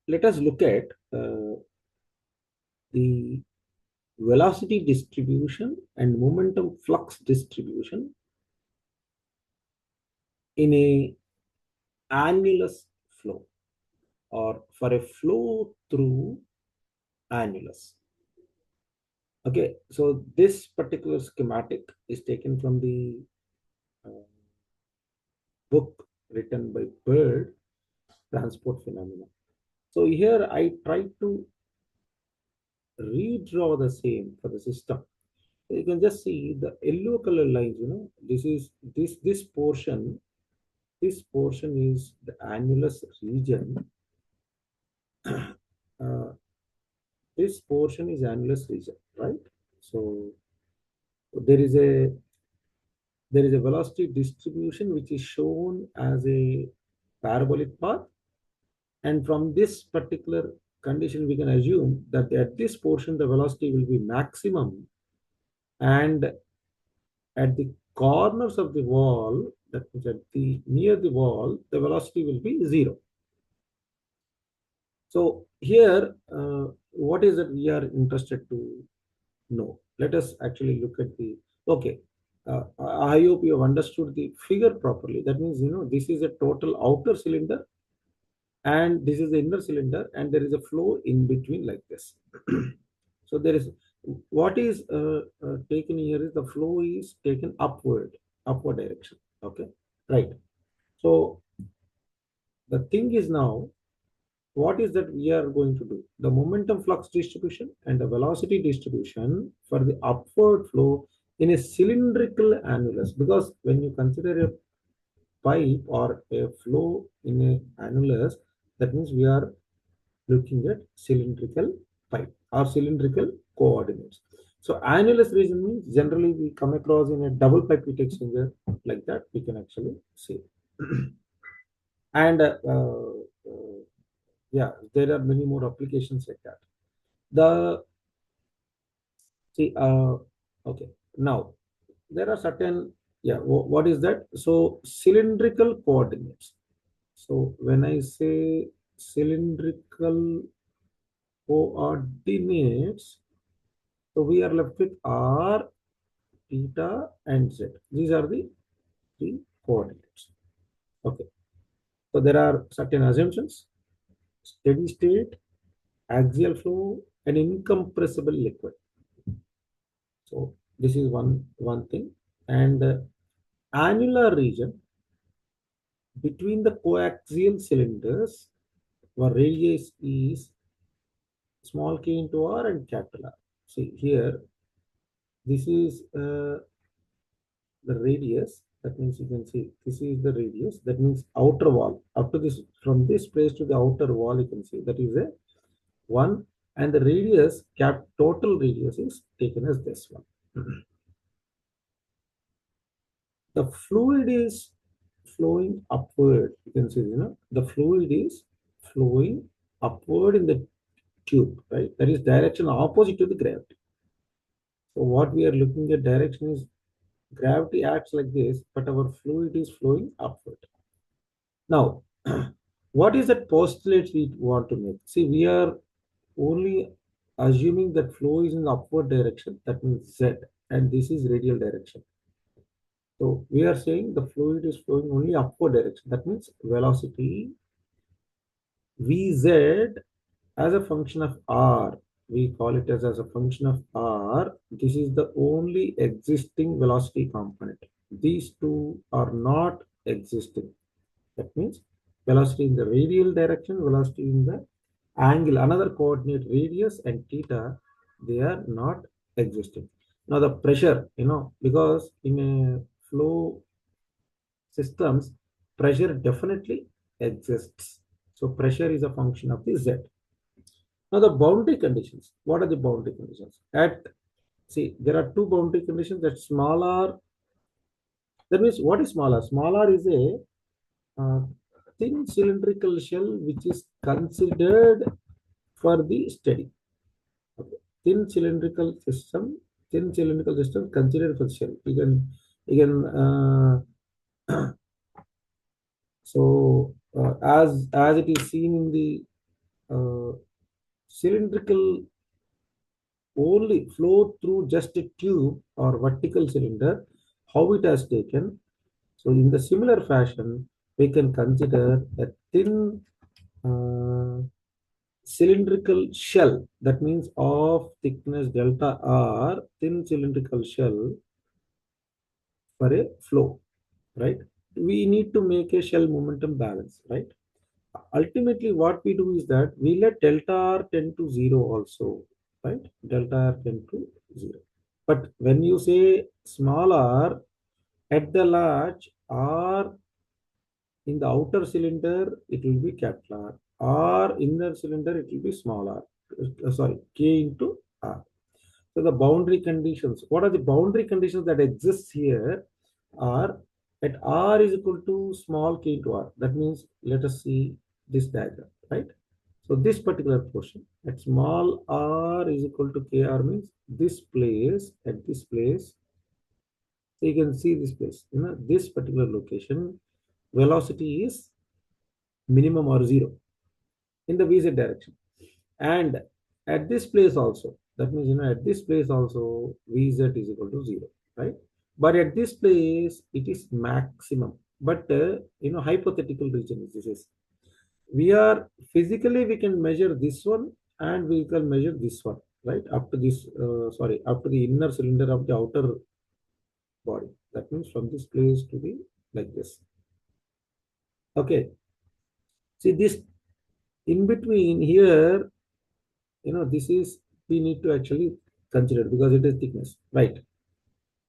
let us look at the velocity distribution and momentum flux distribution in a annulus flow, or for a flow through annulus. Okay, so this particular schematic is taken from the uh, book written by Bird, Transport Phenomena. So here I try to redraw the same for the system. So you can just see the yellow color lines, this is this portion. This portion is the annulus region. Uh, this portion is annulus region, right? So there is a velocity distribution which is shown as a parabolic path, and from this particular condition we can assume that at this portion the velocity will be maximum, and at the corners of the wall, that means at the near the wall, the velocity will be zero. So here, what is it we are interested to know? Let us actually look at the, okay. I hope you have understood the figure properly. That means, this is a total outer cylinder and this is the inner cylinder, and there is a flow in between like this. So there is, what is taken here is the flow is taken upward direction. Okay, right. So the thing is now, what is that we are going to do? The momentum flux distribution and the velocity distribution for the upward flow in a cylindrical annulus, because when you consider a pipe or a flow in a annulus, that means we are looking at cylindrical pipe or cylindrical coordinates. So annulus region means generally we come across in a double pipe heat exchanger like that, we can actually see. And yeah, there are many more applications like that. The see okay, now there are certain, yeah, what is that? So cylindrical coordinates. So when I say cylindrical coordinates, so we are left with r, theta, and z. These are the three coordinates. Okay. So there are certain assumptions: steady state, axial flow, and incompressible liquid. So this is one thing. And annular region between the coaxial cylinders, where radius is small k into r and capital R. See here, this is the radius. That means you can see this is the radius. That means outer wall. Up to this, from this place to the outer wall, you can see that is a one, and the radius total radius is taken as this one. The fluid is flowing upward. You can see, the fluid is flowing upward in the tube, right? That is direction opposite to the gravity. So what we are looking at direction is gravity acts like this, but our fluid is flowing upward. Now, what is that postulate we want to make? See, we are only assuming that flow is in the upward direction, that means Z, and this is radial direction. So we are saying the fluid is flowing only upward direction. That means velocity Vz as a function of r. We call it as a function of r. This is the only existing velocity component. These two are not existing. That means velocity in the radial direction, velocity in the angle, another coordinate radius and theta, they are not existing. Now the pressure, because in a flow systems, pressure definitely exists. So pressure is a function of the Z. Now the boundary conditions. What are the boundary conditions? See, there are two boundary conditions, that small r. That means what is small r? Small r is a thin cylindrical shell which is considered for the steady. Okay. Thin cylindrical system considered for shell. So as it is seen in the uh, cylindrical only flow through just a tube or vertical cylinder, how it has taken. So in the similar fashion, we can consider a thin uh, cylindrical shell, that means of thickness delta R, thin cylindrical shell for a flow, right? We need to make a shell momentum balance, right? Ultimately, what we do is that we let delta R tend to zero also, right? Delta R tend to zero. But when you say small r at the large, R in the outer cylinder, it will be capital R. R inner cylinder, it will be small r. Sorry, K into R. So the boundary conditions, what are the boundary conditions that exist here are at R is equal to small k into R. That means let us see this diagram, right? So this particular portion at small r is equal to kr means this place, at this place, so you can see this place, this particular location, velocity is minimum or zero in the vz direction. And at this place also, that means, at this place also, Vz is equal to 0, right? But at this place, it is maximum. But, hypothetical region is this is. We are physically, we can measure this one and we can measure this one, right? Up to this, up to the inner cylinder of the outer body. That means from this place to the, like this. Okay. See this in between here, this is, we need to actually consider because it is thickness, right?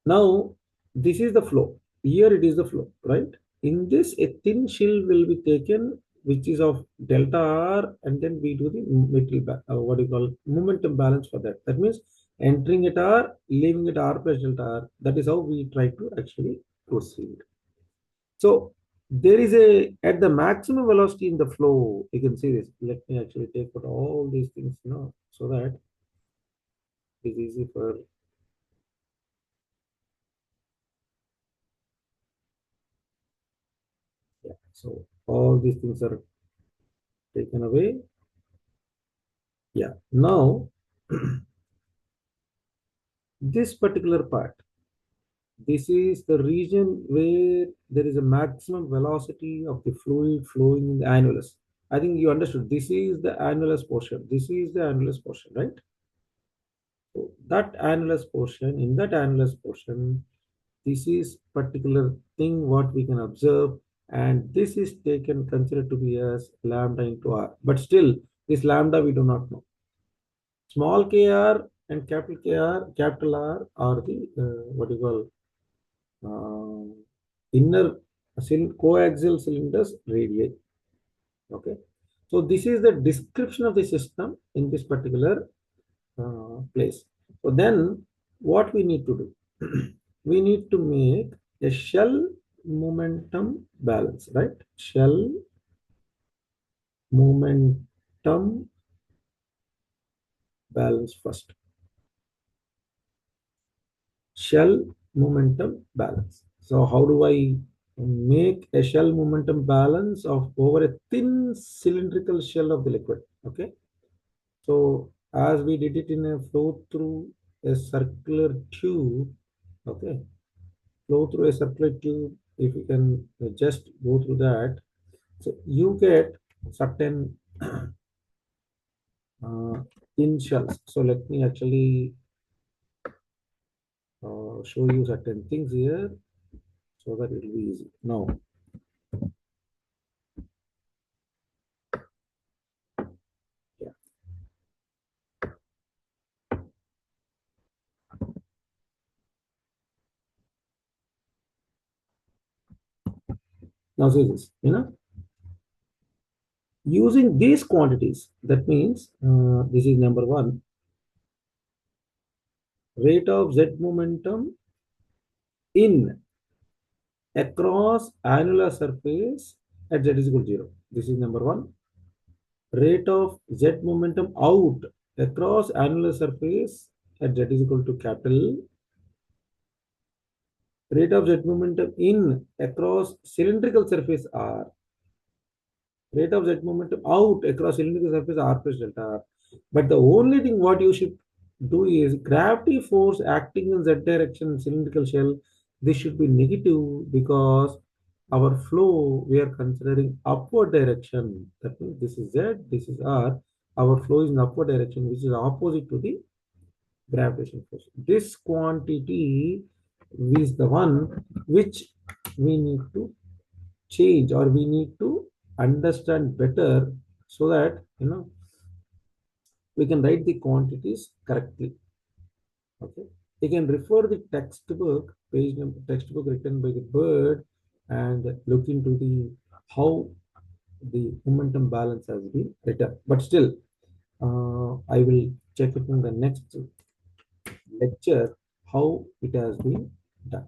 Now this is the flow, here it is the flow, right? In this a thin shell will be taken, which is of delta r, and then we do the what do you call momentum balance for that. That means entering at r, leaving at r plus delta r. That is how we try to actually proceed. So there is a, at the maximum velocity in the flow, you can see this. Let me actually take out all these things, so that it is easy for, yeah. So all these things are taken away. Yeah. Now this particular part, this is the region where there is a maximum velocity of the fluid flowing in the annulus. I think you understood. This is the annulus portion. This is the annulus portion, right? So that annulus portion, in that annulus portion, this is particular thing what we can observe, and this is taken considered to be as lambda into r. But still, this lambda we do not know. Small kr and capital Kr, capital R are the what you call inner coaxial cylinders radii. Okay, so this is the description of the system in this particular place. So then what we need to do, we need to make a shell momentum balance, right? Shell momentum balance first. Shell momentum balance. So how do I make a shell momentum balance of over a thin cylindrical shell of the liquid? Okay, so as we did it in a flow through a circular tube, okay, flow through a circular tube, if you can just go through that, so you get certain thin shells. So let me actually show you certain things here so that it will be easy. Yeah, now see this, using these quantities, that means this is number one, rate of z momentum in across annular surface at z is equal to 0. This is number one. Rate of z momentum out across annular surface at z is equal to capital. Rate of z momentum in across cylindrical surface R Rate of jet momentum out across cylindrical surface r plus delta r. But the only thing what you should do is gravity force acting in z direction cylindrical shell. This should be negative because our flow we are considering upward direction. That means this is z, this is r. Our flow is in upward direction, which is opposite to the gravitational force. This quantity is the one which we need to change, or we need to understand better, so that we can write the quantities correctly. Okay, you can refer the textbook page number, textbook written by the bird, and look into the how the momentum balance has been written. But still, I will check it in the next lecture how it has been done.